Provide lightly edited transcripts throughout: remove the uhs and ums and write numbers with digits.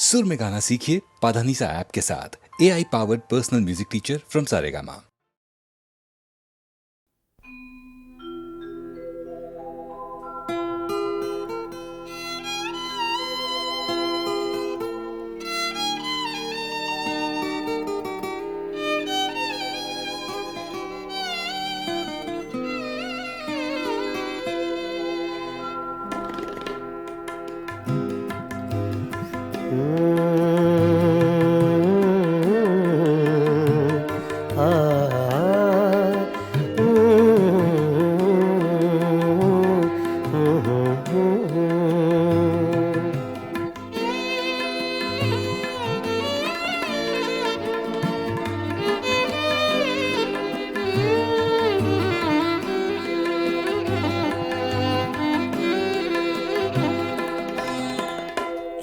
सुर में गाना सीखिए पाधानीसा ऐप के साथ। AI powered personal music teacher from Saregama.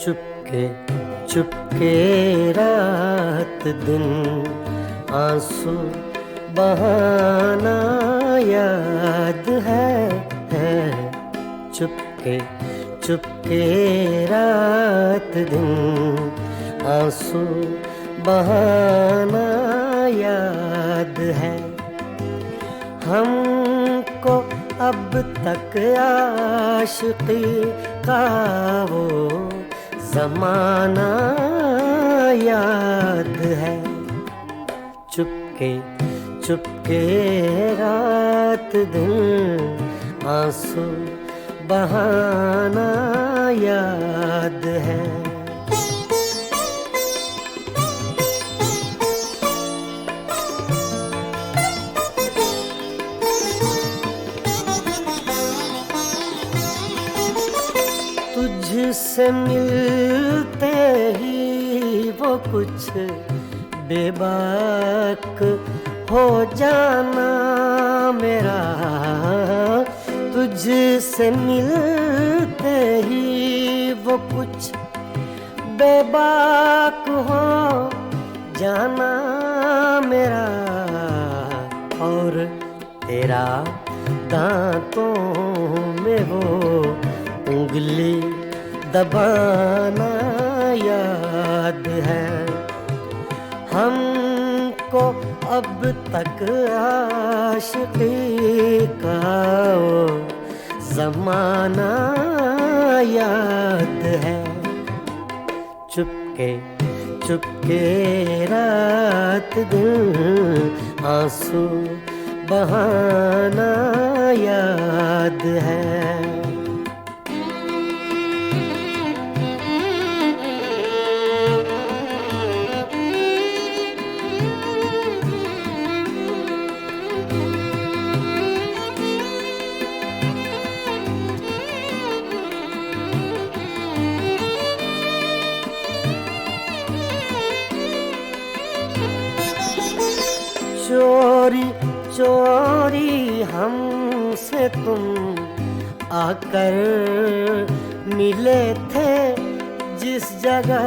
Chupke Chupke रात दिन आंसू बहाना याद है। चुपके चुपके रात दिन आंसू बहाना याद है। हमको अब तक आशिकी का वो ज़माना याद है। चुपके चुपके रात दिन आंसू बहाना याद है। तुझसे मिलते ही वो कुछ बेबाक हो जाना मेरा। तुझसे मिलते ही वो कुछ बेबाक हो जाना मेरा। और तेरा दांतों में वो उंगली दबाना याद है। हमको अब तक आशिकी का वो ज़माना याद है। चुपके चुपके रात दिन आंसू बहाना याद है। चोरी चोरी हमसे तुम आकर मिले थे जिस जगह।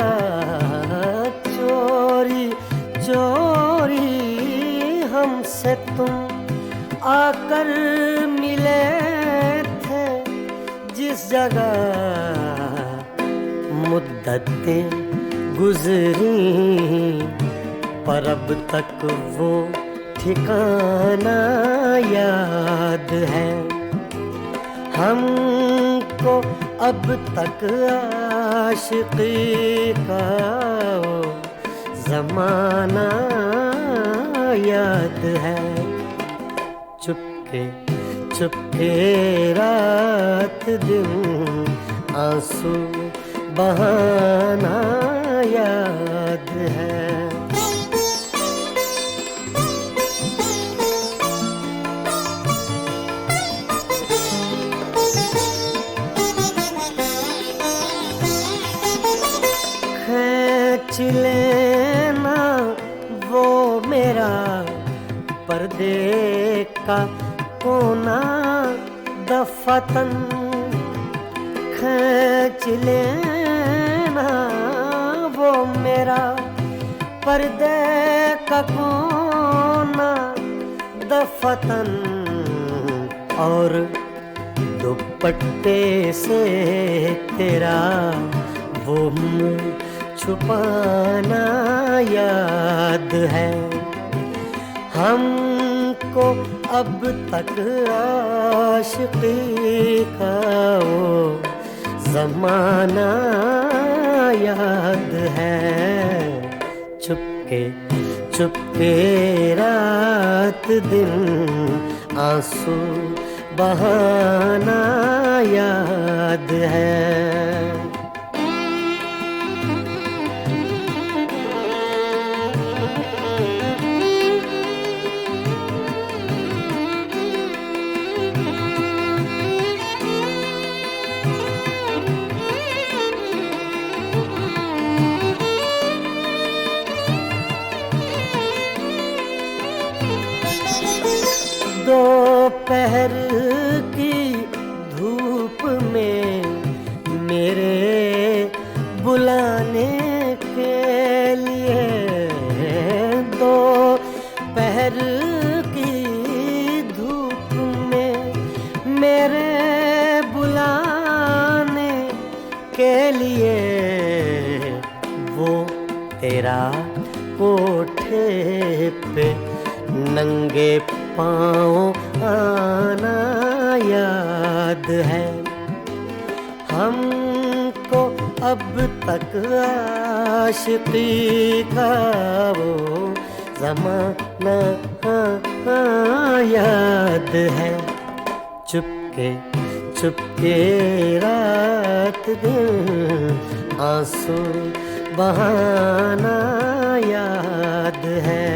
चोरी चोरी हमसे तुम आकर मिले थे जिस जगह। मुद्दतें गुजरी पर अब तक वो ठिकाना याद है। हमको अब तक आशिकी का वो ज़माना याद है। चुपके चुपके रात दिन आंसू बहाना याद है। खींच लेना वो मेरा पर्दे का कोना दफतन। खींच लेना वो मेरा पर्दे का कोना दफतन। और दुपट्टे से तेरा वो मुँह छुपाना याद है। हमको अब तक आशिकी का वो ज़माना याद है। चुपके चुपके रात दिन आंसू बहाना याद है। दोपहर की धूप में मेरे बुलाने के लिए, दोपहर की धूप में मेरे बुलाने के लिए वो तेरा कोठे पे नंगे पाँव आना याद है। हमको अब तक आशिकी का वो ज़माना याद है। चुपके चुपके रात दिन आंसू बहाना याद है।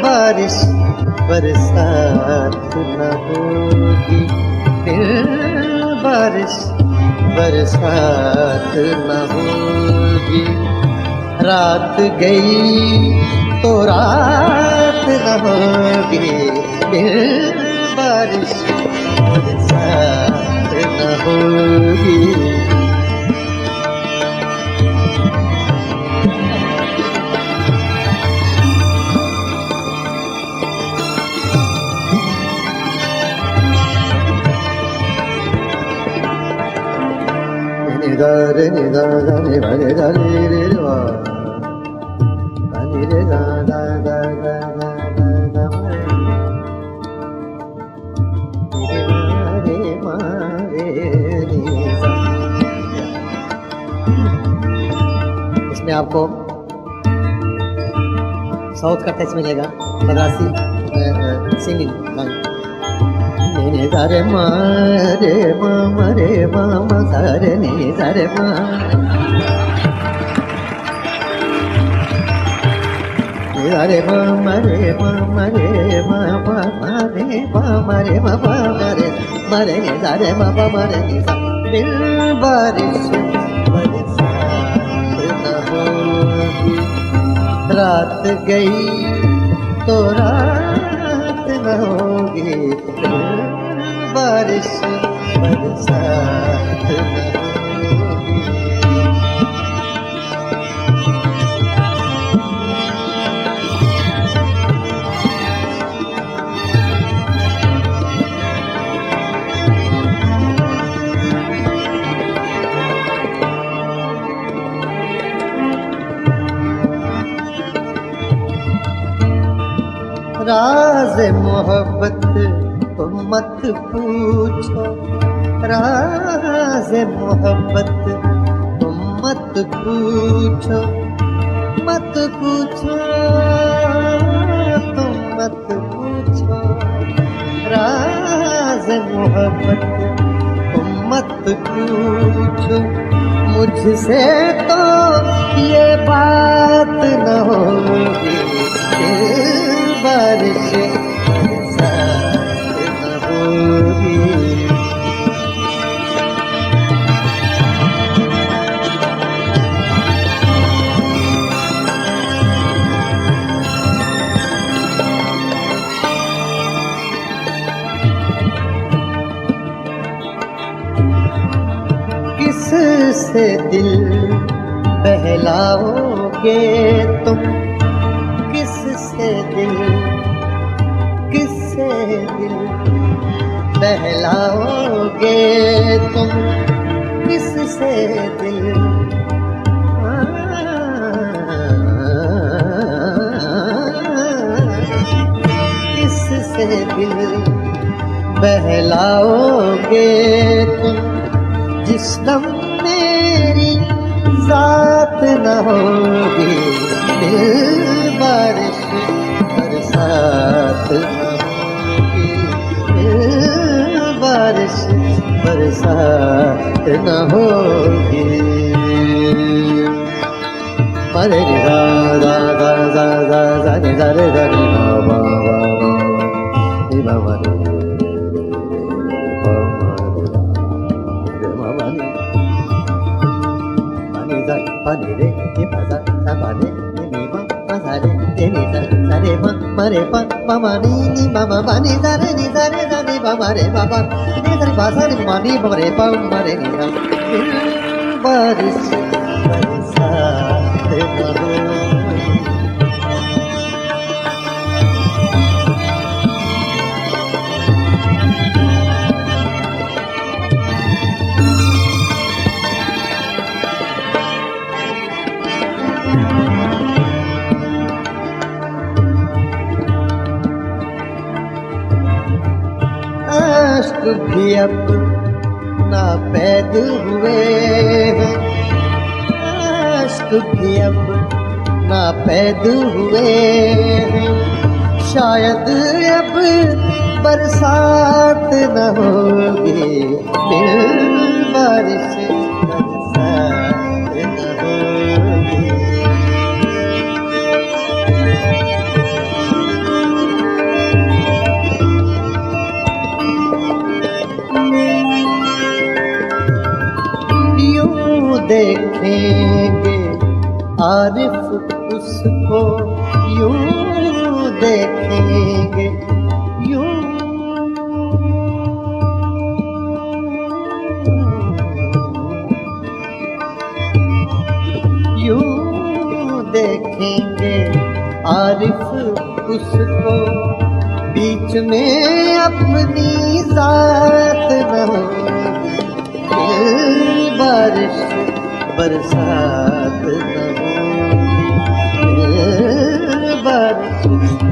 बारिश बरसात न होगी, फिर बारिश बरसात न होगी। रात गई तो रात न होगी, फिर बारिश बरसात न होगी। रे नि दा दा नि रे रे दा रे रे वा दा नि रे दा दा दा दा दा दा रे मा रे नि सा। इसमें आपको साउथ का टच मिलेगा, मद्रासी सिंगिंग लाइन। नि दा रे मा रे मा मा रे मा मा सा रे नि दा रे मा। नि दा रे मा मा रे मा मा रे मा मा मा रे मा मा रे मा मा मा रे मा रे नि दा रे मा मा मा रे नि सा। बिन बारिश बरसात न होगी, रात गई तो रात न होगी, बारिश बरसात न होगी। राज मोहब्बत तुम मत पूछो, राज मोहब्बत तुम मत पूछो, मत पूछो तुम मत पूछो, राज मोहब्बत तुम मत पूछो। मुझसे तो ये बात न होगी, बारिश बरसात न होगी। किससे दिल बहलाओगे तुम, किससे दिल बहलाओगे तुम, किससे दिल किससे दिल बहलाओगे तुम, जिस दम मेरी जात न होगी, बारिश बरसात न होगी, बारिश बरसात न होगी। मरे नि दा दा दा दा दा दा नि दा रे दा नि दा वा वा वा नि वा वा नि वा वा नि वा वा नि मा नि दा पा नि रे नि पा दा सा पा नि नि मा मा सा रे नि दा सा रे मा रे पा मा मा नि मा मा मा नि दा रे दा नि मा मा रे मा मा नि दा रे पा सा रे मा नि मा रे पा मा रे नि दा। बारिश बरसात न होगी। आश्क भी अब नापैद हुए हैं, आश्क भी अब नापैद हुए हैं, शायद अब बरसात न होगी, बारिश बरसात न होगी। देखेंगे आरिफ उसको, यूं देखेंगे यूं, यूं देखेंगे आरिफ उसको, बीच में अपनी जात न होगी, बारिश बरसात न होगी, बारिश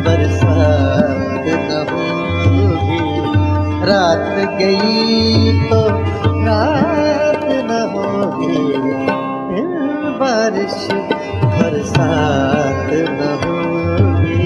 बरसात न होगी। रात गई तो रात न होगी, बारिश बरसात न होगी।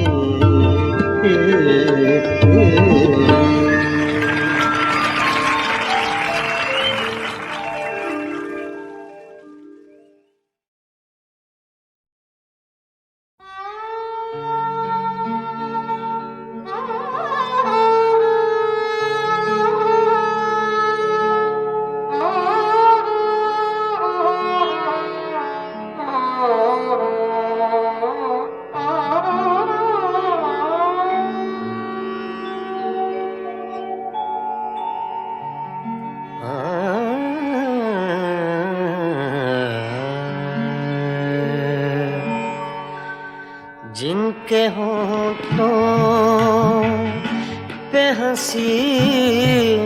बेहसी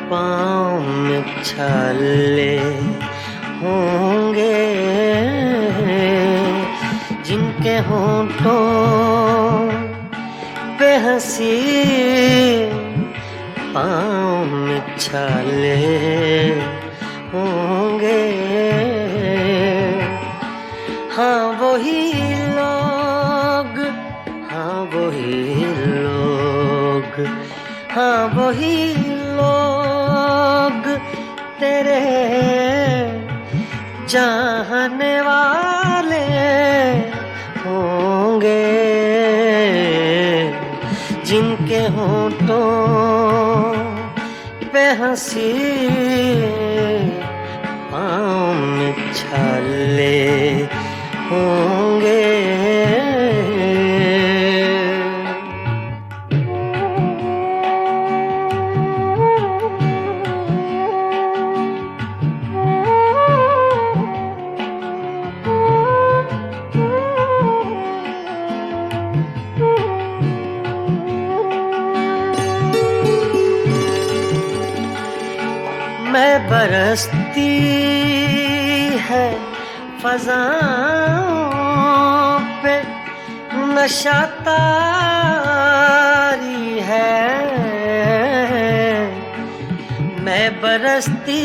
पाँव में छाले होंगे, जिनके होंठों पे हंसी पाँव में छाले होंगे। हाँ वही लोग, हाँ वही लोग, हाँ वही लोग तेरे चाहने वाले होंगे, जिनके होंठों पे हंसी पाँव में छाले होंगे। मैं बरसती है फ़ज़ाओं पे नशा तारी है, मैं बरसती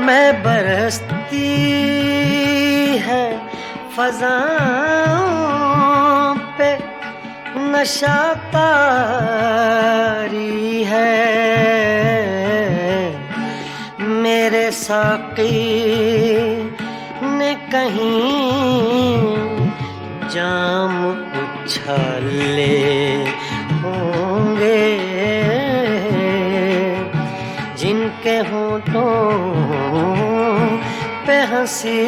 मैं बरसती है फ़ज़ाओं पे नशा तारी है, मेरे साक़ी ने कहीं जाम उछाले होंगे, जिनके होंठों पे हंसी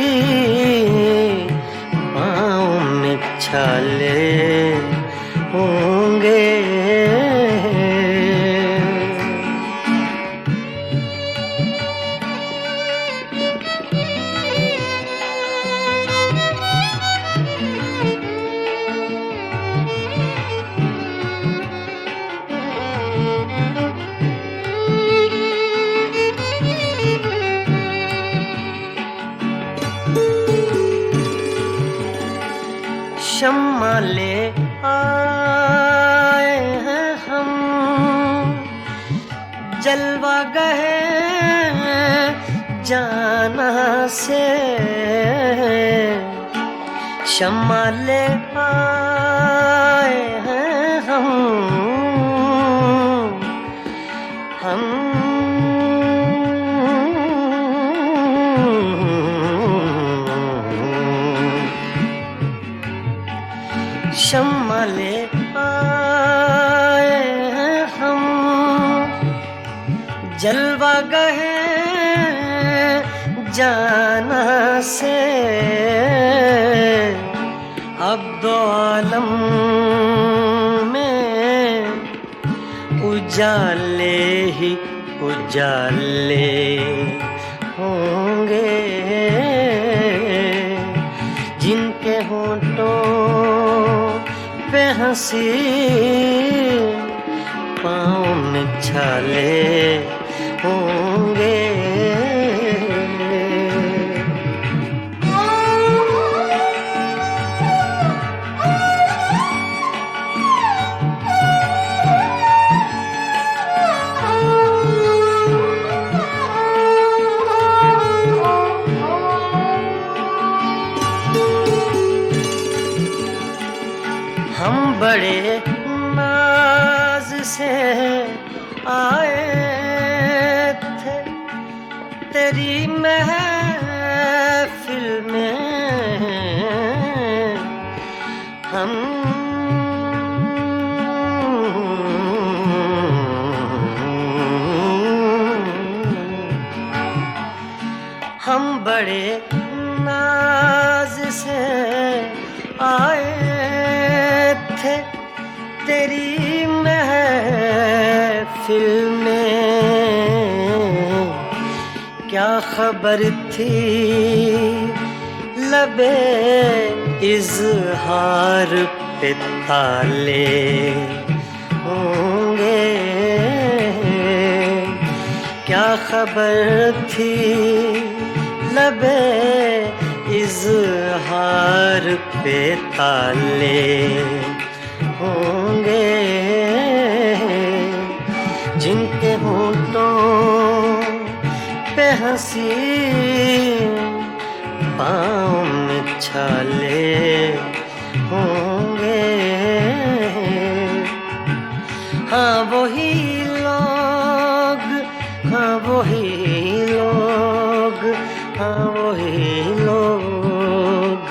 पाँव में छाले होंगे। शम्मा ले आए हैं हम, जलवा गए जाना से, शम्मा ले आए हैं हम शम्मा ले आए हैं हम, जलवा गए जाना से, अब दो आलम में उजाले ही उजाले होंगे, जिनके होंठों पे हंसी पाँव में छाले होंगे। हम बड़े नाज से आए थे तेरी महफिल में, हम बड़े नाज से आए थे तेरी महफिल में, क्या खबर थी लबे इज़हार पे ताले होंगे, क्या खबर थी लबे इज़हार पे ताले होंगे, जिनके होंठों पे हंसी पाँव में छाले होंगे। हाँ वही लोग, हाँ वही लोग, हाँ वही लोग,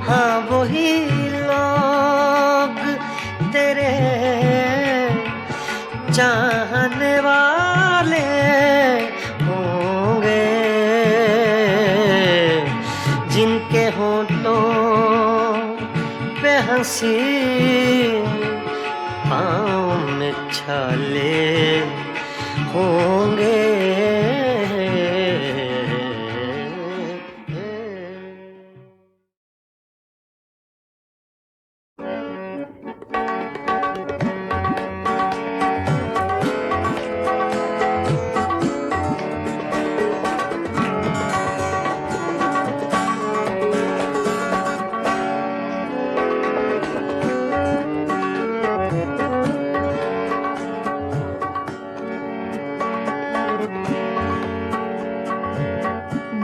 हाँ वही लोग तेरे चाहने वाले होंगे, जिनके होंठों पे हंसी पाँव में छाले होंगे।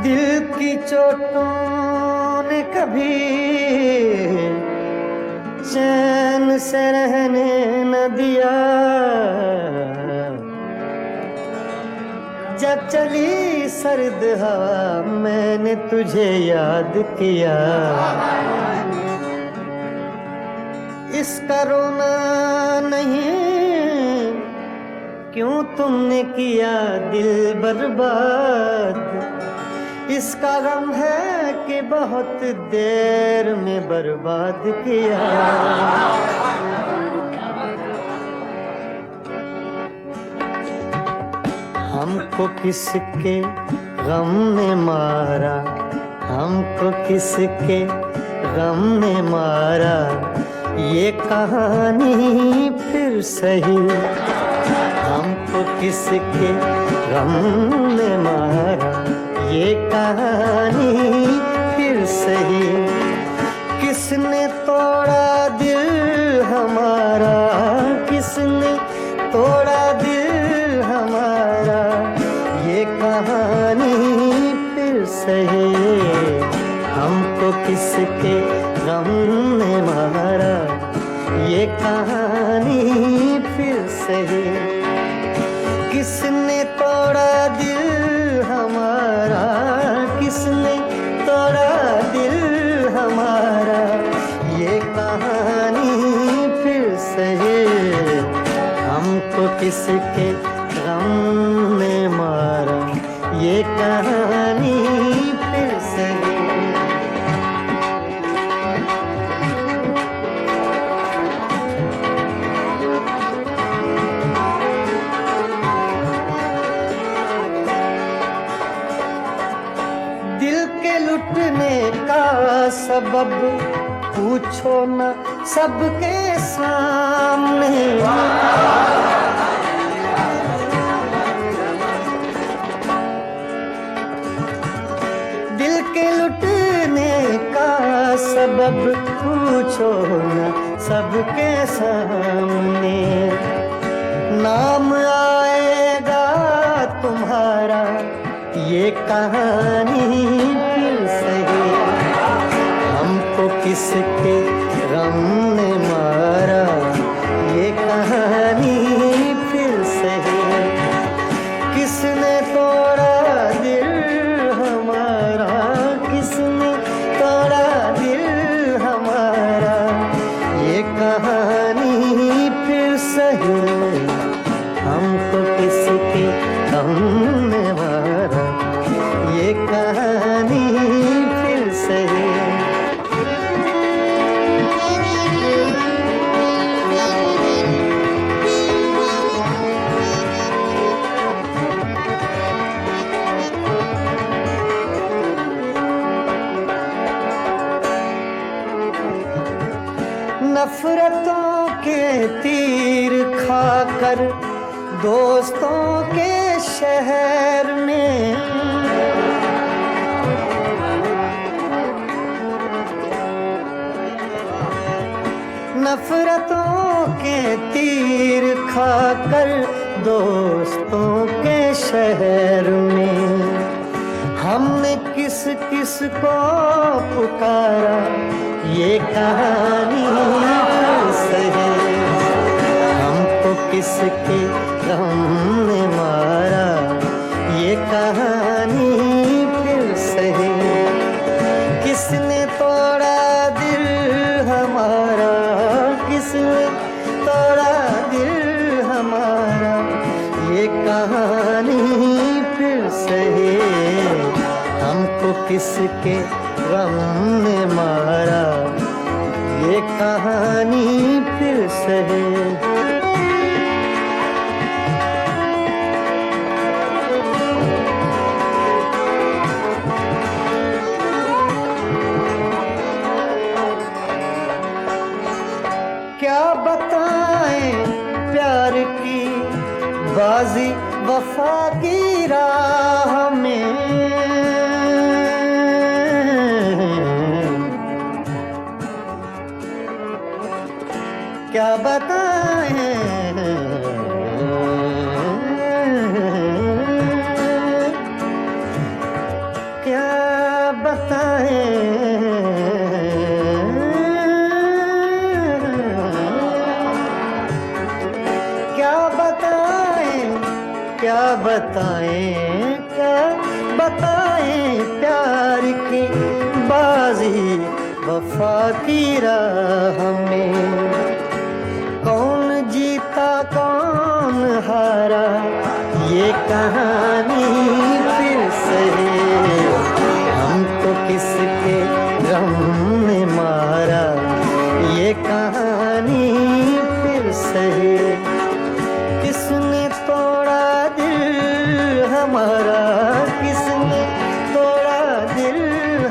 दिल की चोटों ने कभी चैन से रहने न दिया, जब चली सर्द हवा मैंने तुझे याद किया। इसका रोना नहीं क्यों तुमने किया दिल बर्बाद, इसका गम है कि बहुत देर में बर्बाद किया। हमको किसके गम ने मारा, हमको किसके गम ने मारा, ये कहानी फिर सही। हमको किसके गम ने मारा, ये कहानी फिर सही। किसने तोड़ा दिल हमारा, किसने तोड़ा दिल हमारा, ये कहानी फिर सही। हमको किसके गम ने मारा, ये कहानी फिर सही। किसने तोड़ा दिल हमारा, किसने तोड़ा दिल हमारा, ये कहानी फिर सही। हमको किसके गम ने मारा, ये कहानी फिर सही। लुटने का सबब पूछो न सबके सामने, दिल के लुटने का सबब पूछो न सबके सामने। नाम आएगा तुम्हारा, ये कहानी फिर सही। हमको किसके गम ने मारा, ये कहानी फिर सही। किसने तोड़ा दिल हमारा, किसने तोड़ा दिल हमारा, ये कहानी फिर सही। हमको किसके गम ने मारा, ये कहानी नफरतों के तीर खाकर दोस्तों के शहर में नफरतों के तीर खाकर दोस्तों के शहर में हमने किस किस को पुकारा ये कहानी सही हमको किसके गम ने मारा ये कहानी फिर सही किसने तोड़ा दिल हमारा किसने तोड़ा दिल हमारा ये कहानी फिर सही हमको किसके गम ने मारा ये कहानी फिर सही क्या बताएं प्यार की बाजी वफा की राह में क्या बताएं क्या बताएं क्या बताएं प्यार की बाजी वफा की राह में कौन जीता कौन हारा ये कहानी फिर सही हमको किसके गम ने मारा ये कहानी फिर सही किसने तोड़ा दिल हमारा किसने तोड़ा दिल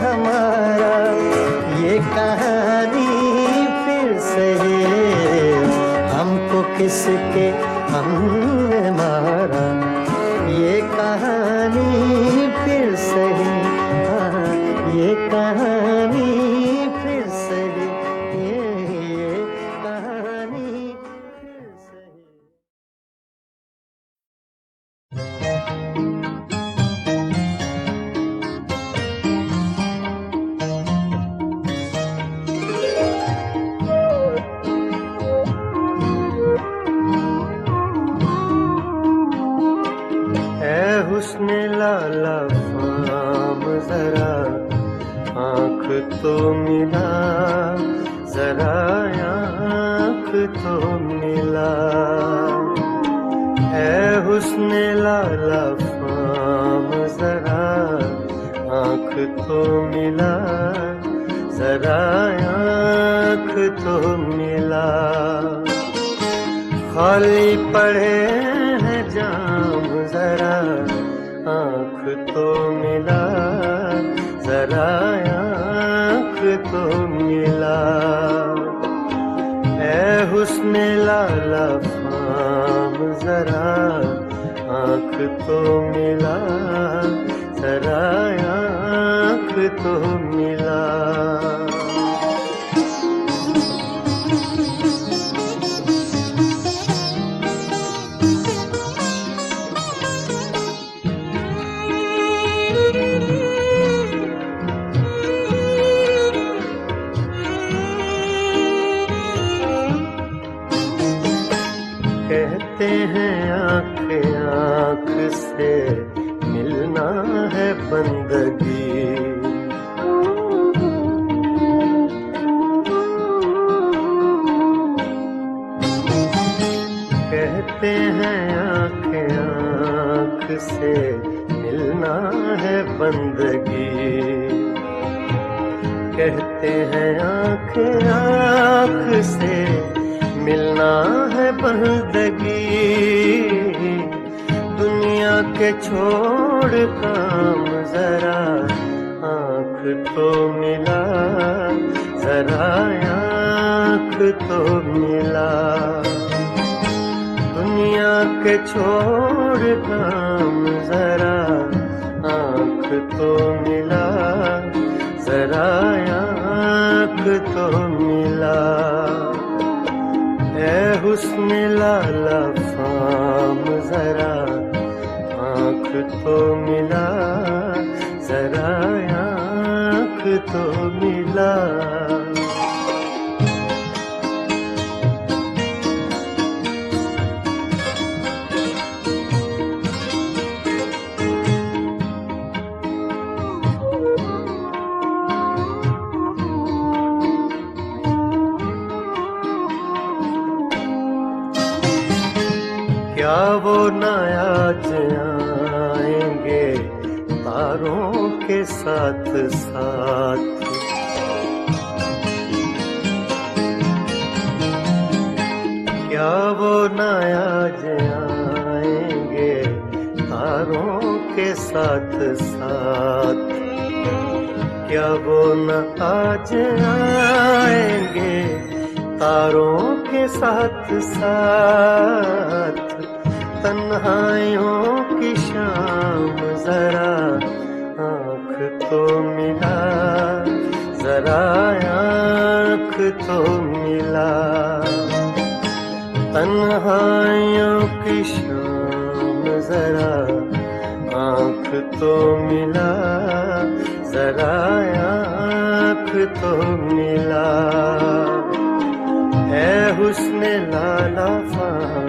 हमारा ये कहानी फिर सही हमको किसके हमने मारा ये कहानी फिर सही ये कहानी फिर सही ये कहानी फिर सही हुस्न लाला फाम जरा आँख तो मिला जरा आँख तो मिला है हुस्न लाला फाम जरा आँख तो मिला जरा आँख तो मिला खाली पड़े हैं जाम जरा आँख तो मिला जरा आँख तो मिला ऐ हुस्न लाला फाम जरा आँख तो मिला जरा आँख तो मिला कहते हैं आँख आँख से मिलना है बंदगी कहते हैं आँख आँख से मिलना है बंदगी कहते हैं आँख आँख से मिलना है बंदगी दुनिया के छोड़ काम जरा आँख तो मिला जरा आँख तो मिला। दुनिया के छोड़ काम जरा आँख तो मिला, जरा आँख तो मिला। ऐ हुस्न लाला फाम जरा आँख तो मिला, जरा आँख तो मिला। क्या वो न आज आएंगे तारों के साथ साथ। क्या वो न आज आएंगे तारों के साथ साथ। क्या वो न आज आएंगे तारों के साथ साथ। तन्हाइयों की शाम जरा आँख तो मिला, जरा आँख तो मिला। तन्हाइयों की शाम जरा आँख तो मिला, जरा आँख तो मिला। ऐ हुस्न लाला फाम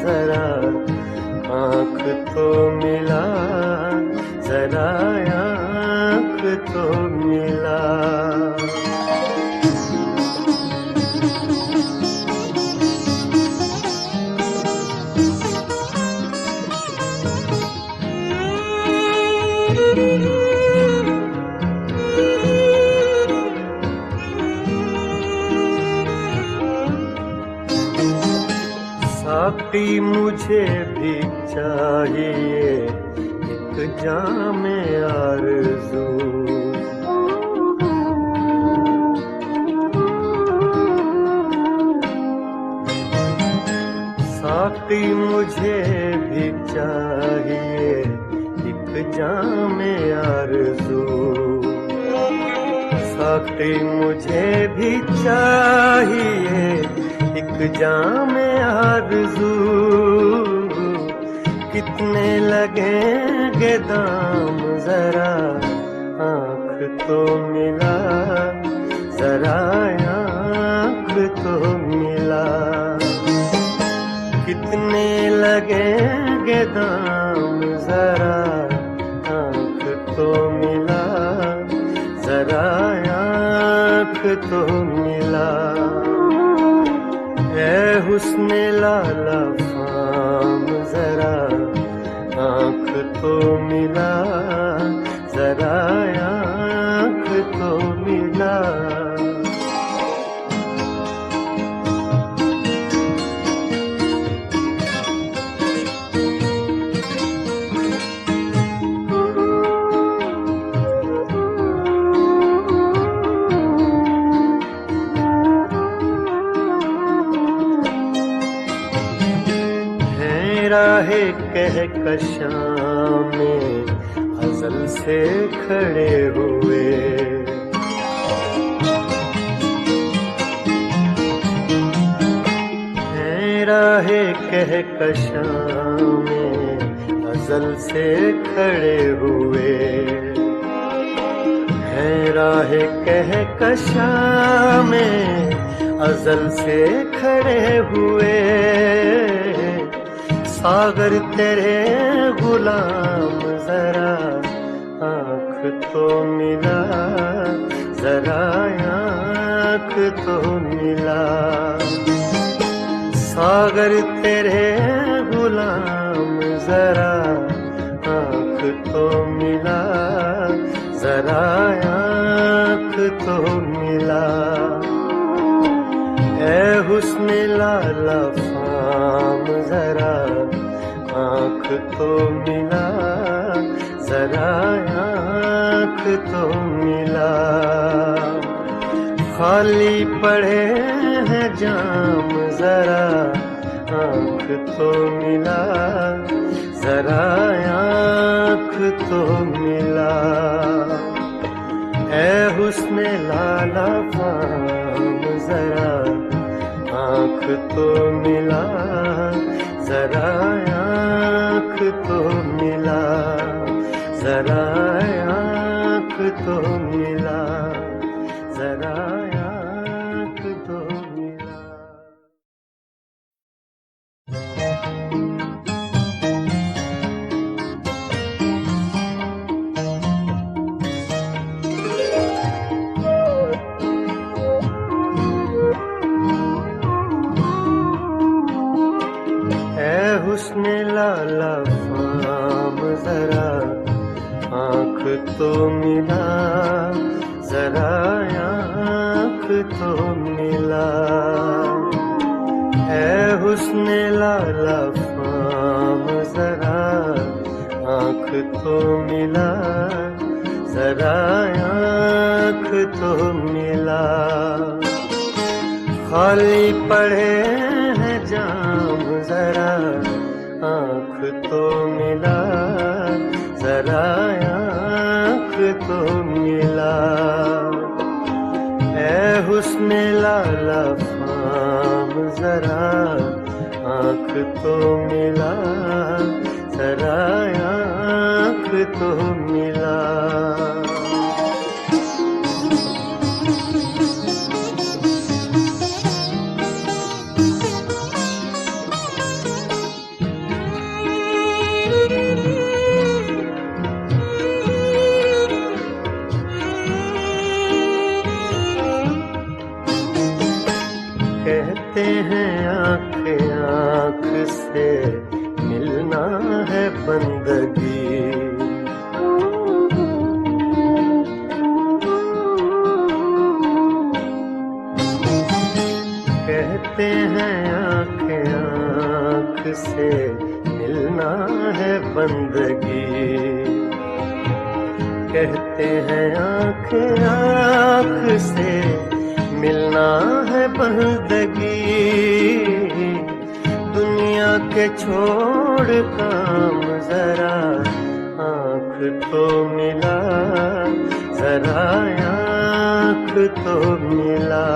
जरा आँख तो मिला, जरा आँख तो मिला। साकी मुझे भी चाहिए एक जाम आरज़ू। साकी मुझे भी चाहिए एक जाम आरज़ू। साकी मुझे भी चाहिए एक जाम आरज़ू। कितने लगेंगे दाम जरा आँख तो मिला, जरा आँख तो मिला। कितने लगेंगे दाम जरा आँख तो मिला, जरा आँख तो मिला। ऐ हुस्न लाला फाम जरा आँख तो मिला, जरा आँख तो मिला। राहे कहकशां में अज़ल से खड़े हुए। हैं राहे कहकशां में अज़ल से खड़े हुए। हैं राहे कहकशां में अज़ल से खड़े हुए। सागर तेरे गुलाम जरा आँख तो मिला, जरा आँख तो मिला। सागर तेरे गुलाम जरा आँख तो मिला, जरा आँख तो मिला। ऐ हुस्न लाला फाम जरा आँख तो मिला, जरा आँख तो मिला। खाली पड़े हैं जाम जरा आँख तो मिला, जरा आँख तो मिला। ऐ हुस्ने लाला फाम जरा आँख तो मिला, जरा आँख तो मिला, जरा आँख तो मिला, जरा आँख तो मिला। हुस्ने लाला फाम जरा आँख तो मिला, जरा आँख तो मिला। ऐ हुस्ने लाला फाम जरा आँख तो मिला, जरा आँख तो मिला। खाली पड़े हैं जाम जरा आँख तो मिला, जरा आँख तो मिला। ऐ हुस्ने लाला फाम जरा आँख तो मिला, जरा आँख तो मिला। कहते हैं आँख आँख से मिलना है बंदगी, कहते हैं आँख आँख से मिलना है बंदगी, कहते हैं आँख आँख से मिलना है बंदगी। दुनिया के छोड़ काम जरा आँख तो मिला, जरा आँख तो मिला।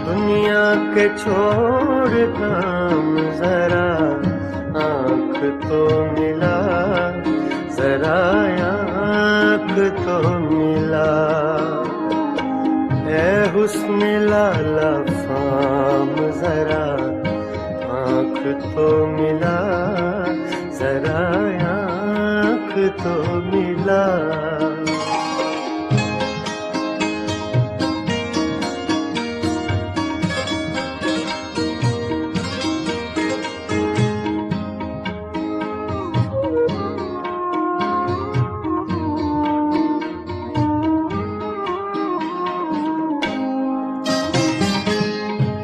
दुनिया के छोड़ काम जरा आँख तो मिला, जरा आँख तो मिला। ऐ हुस्ने लाला फाम जरा आँख तो मिला, जरा आँख तो मिला।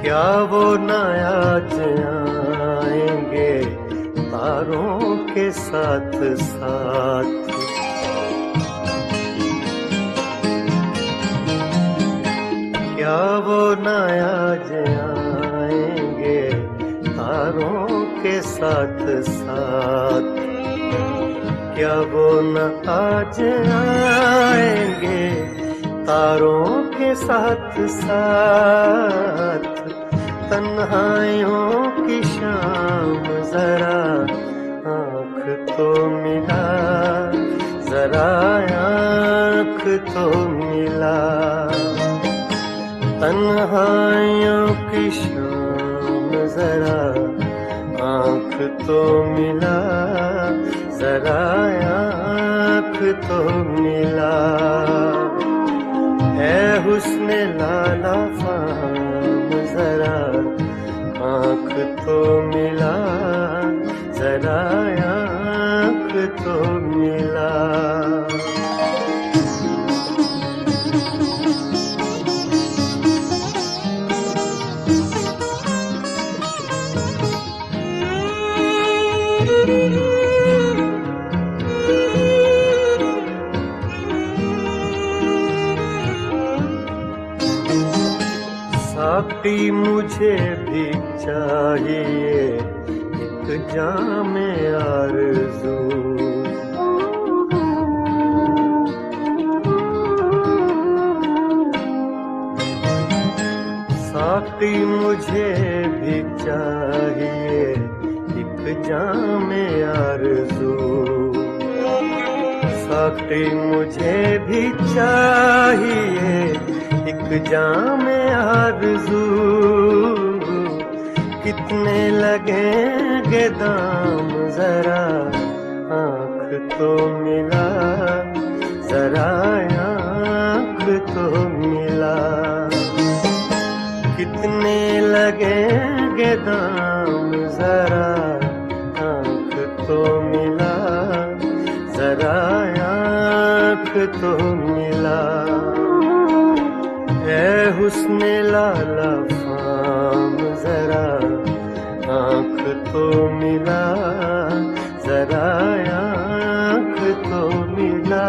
क्या वो न आज आएंगे तारों के साथ साथ, क्या वो न आज आएंगे तारों के साथ साथ, क्या वो न आज आएंगे तारों के साथ साथ। तन्हाइयों की शाम जरा आँख तो मिला, जरा आँख तो मिला। तन्हाइयों की शाम जरा आँख तो मिला, जरा आँख तो मिला। ऐ हुस्ने लाला फाम जरा आँख तो मिला, जरा आँख तो मिला। साकी मुझे भी चाहिए एक जाम आरज़ू। साकी मुझे भी चाहिए एक जाम आरज़ू। साकी मुझे भी चाहिए एक जाम आरज़ू। कितने लगेंगे दाम जरा आँख तो मिला, जरा आँख तो मिला। कितने लगेंगे दाम जरा आँख तो मिला, जरा आँख तो मिला। ऐ हुस्न लाला फाम जरा आँख तो मिला, जरा आँख तो मिला।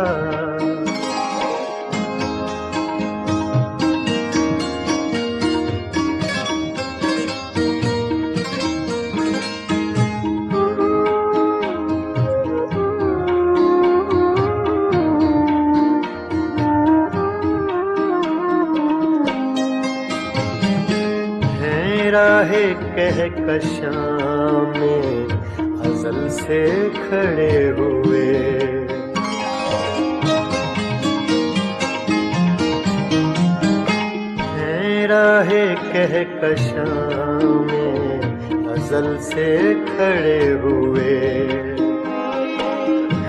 राहे कहकशां में अज़ल से खड़े हुए। हैं राहे कहकशां में अज़ल से खड़े हुए।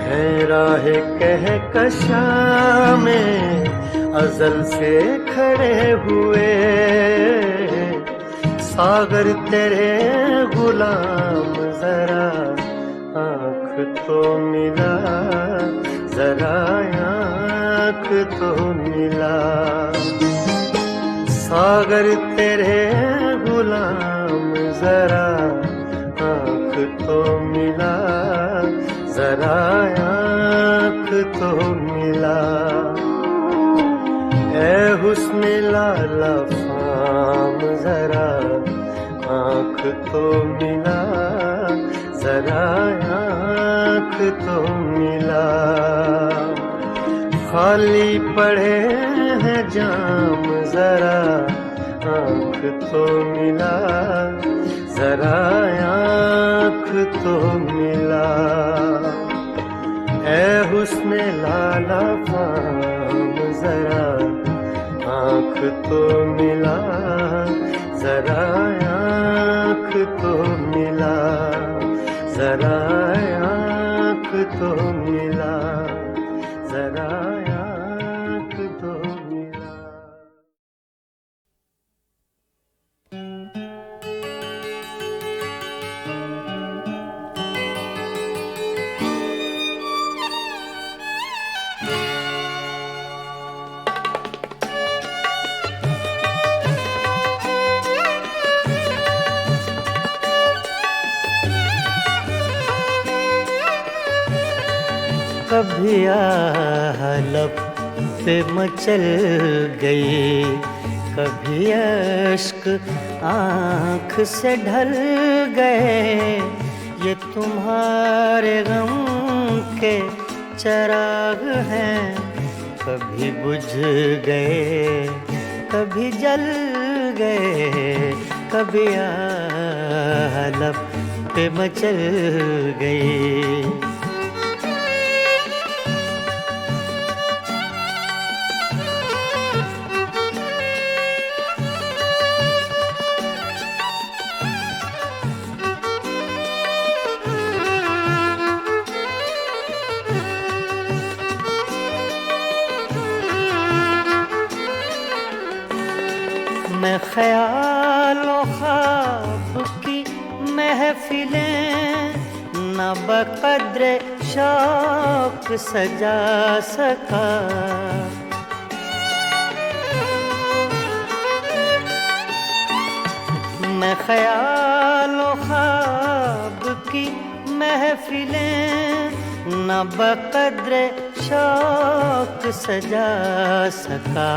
हैं राहे कहकशां में अज़ल से खड़े हुए। सागर तेरे गुलाम जरा आँख तो मिला, जरा आँख तो मिला। सागर तेरे गुलाम जरा आँख तो मिला, जरा आँख तो मिला। ऐ हुस्न लाला फाम जरा आँख तो मिला, जरा आँख तो मिला। खाली पड़े हैं जाम जरा आँख तो मिला, जरा आँख तो मिला। ऐ हुस्न लाला फाम जरा आँख तो मिला, जरा आँख तो मिला, जरा आँख तो मिला, जरा आँख तो मिला। कभी लब पे मचल गई, कभी अश्क आँख से ढल गए। ये तुम्हारे गम के चराग हैं, कभी बुझ गए कभी जल गए। कभी लब पे मचल गई। मैं ख्यालों ख्वाब की महफिलें न बक़द्र शौक सजा सका। मैं ख्यालों ख्वाब की महफिलें न बक़द्र शौक सजा सका।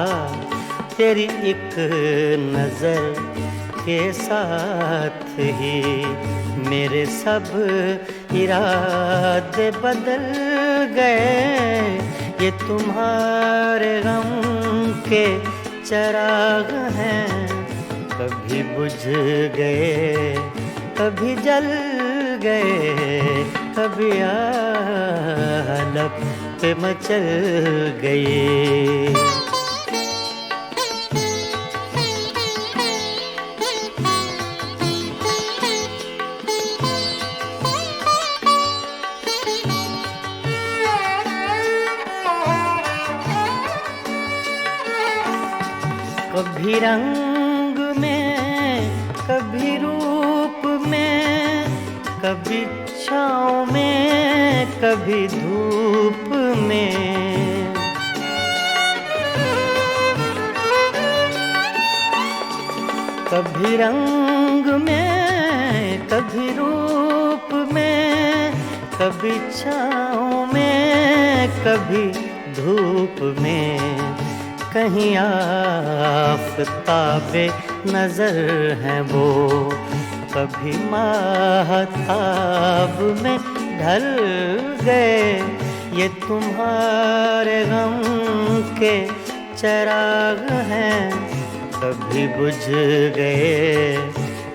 तेरी एक नजर के साथ ही मेरे सब इरादे बदल गए। ये तुम्हारे गम के चिराग हैं, कभी बुझ गए कभी जल गए, कभी आलप पे मचल गए। कभी रंग में कभी रूप में, कभी छाँव में कभी धूप में, कभी रंग में कभी रूप में, कभी छाँव में कभी धूप में। कहीं आफ़ताबे नजर हैं वो, कभी माहताब में ढल गए। ये तुम्हारे गम के चिराग हैं, कभी बुझ गए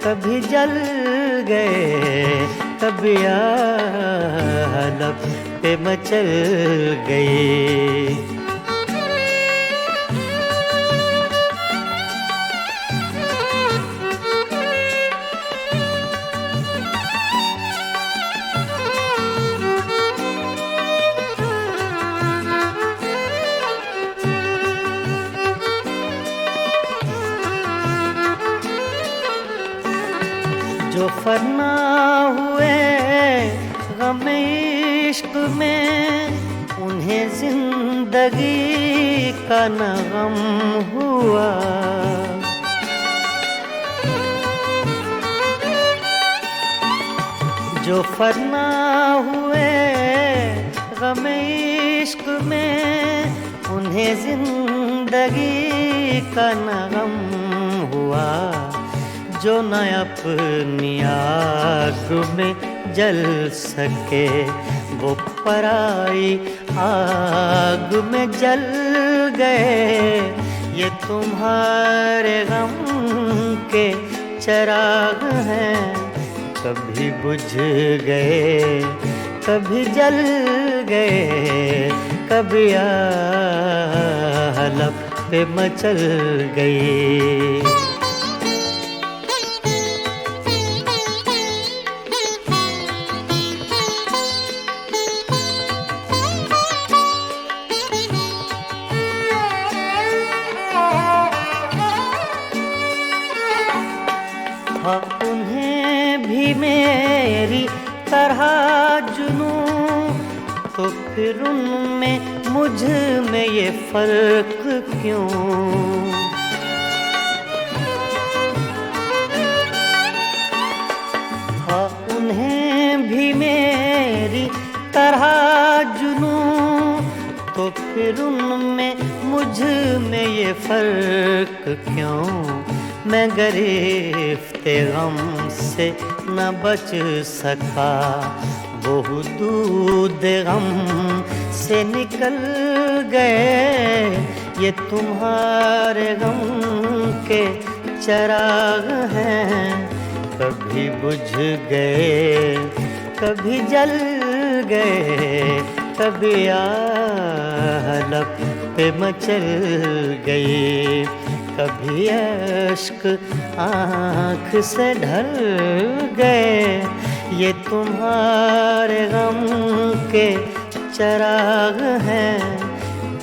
कभी जल गए, कभी आलप पे मचल गए। जो फना हुए गम इश्क में, उन्हें जिंदगी का न गम हुआ। जो फना हुए गम इश्क में, उन्हें जिंदगी का न गम हुआ। जो न अपनी आग में जल सके, वो पराई आग में जल गए। ये तुम्हारे गम के चिराग हैं, कभी बुझ गए कभी जल गए, कभी आलप पे मचल गए। हाँ, उन्हें भी मेरी तरह जुनूं, तो फिर उनमें मुझ में ये फर्क क्यों? हाँ, उन्हें भी मेरी तरह जुनूं, तो फिर उनमें मुझ में ये फर्क क्यों? मैं गिरफ्ते गम से न बच सका, वो दूध गम से निकल गए। ये तुम्हारे गम के चिराग हैं, कभी बुझ गए कभी जल गए, कभी आलप पे मचल गए, कभी अश्क आँख से ढल गए। ये तुम्हारे गम के चिराग हैं,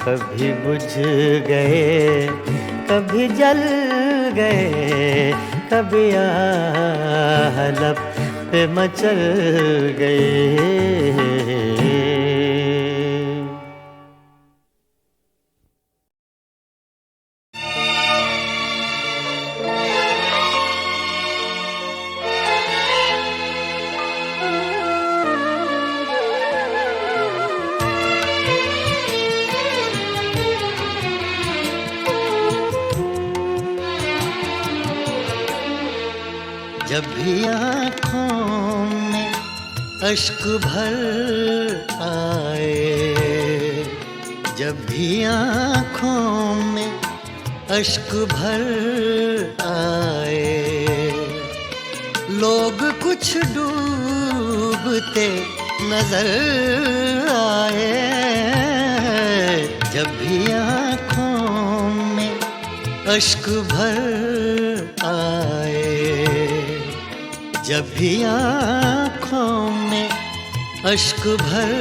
कभी बुझ गए कभी जल गए, कभी आलप पे मचल गए। जब भी आँखों में अश्क भर आए, जब भी आँखों में अश्क भर आए, लोग कुछ डूबते नजर आए। जब भी आँखों में अश्क भर आए, जब भी आँखों में अश्क भर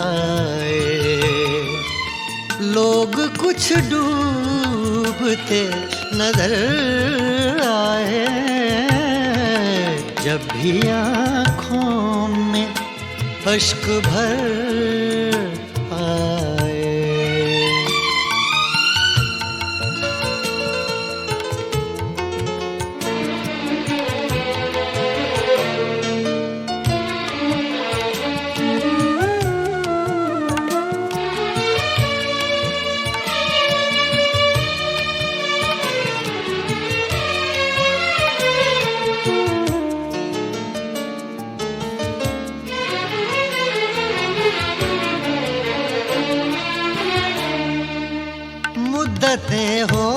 आए, लोग कुछ डूबते नजर आए। जब भी आँखों में अश्क भर आए। मुद्दतें हो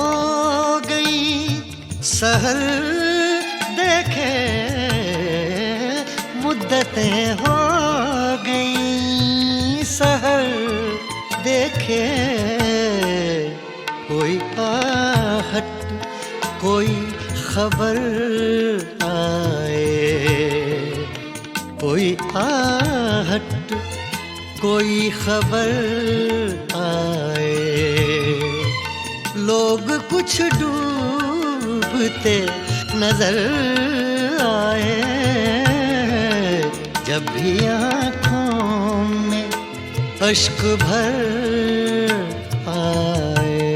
गई सहर देखे, मुद्दतें हो गई सहर देखे, कोई आहट कोई खबर आए, कोई आहट कोई खबर आए, लोग कुछ डूबते नजर आए। जब भी आँखों में अश्क भर आए।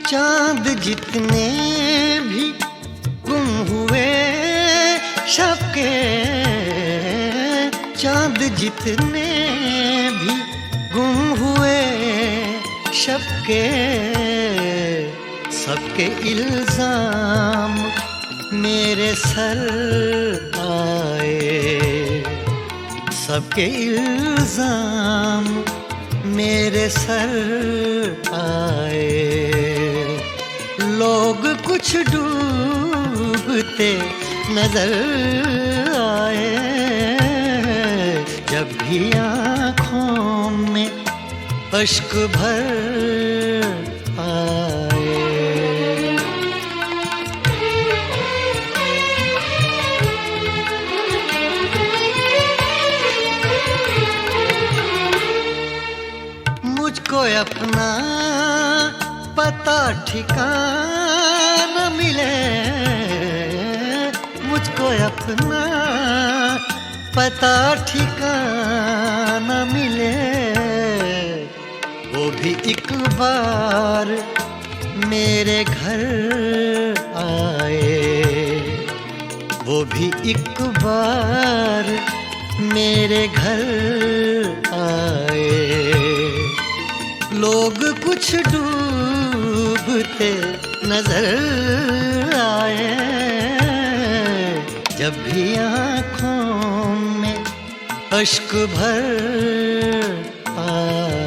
चांद जितने भी गुम हुए शब के, चांद जितने भी गुम हुए शब के, सबके इल्जाम मेरे सर आए, सबके इल्जाम मेरे सर आए, लोग कुछ डूबते नजर आए। जब भी आँखों में अश्क भर आए। मुझको अपना पता ठिकाना मिले, मुझको अपना पता ठिकाना मिले, वो भी एक बार मेरे घर आए, वो भी एक बार मेरे घर आए, लोग कुछ डूबते नजर आए। जब भी आँखों में अश्क भर आए।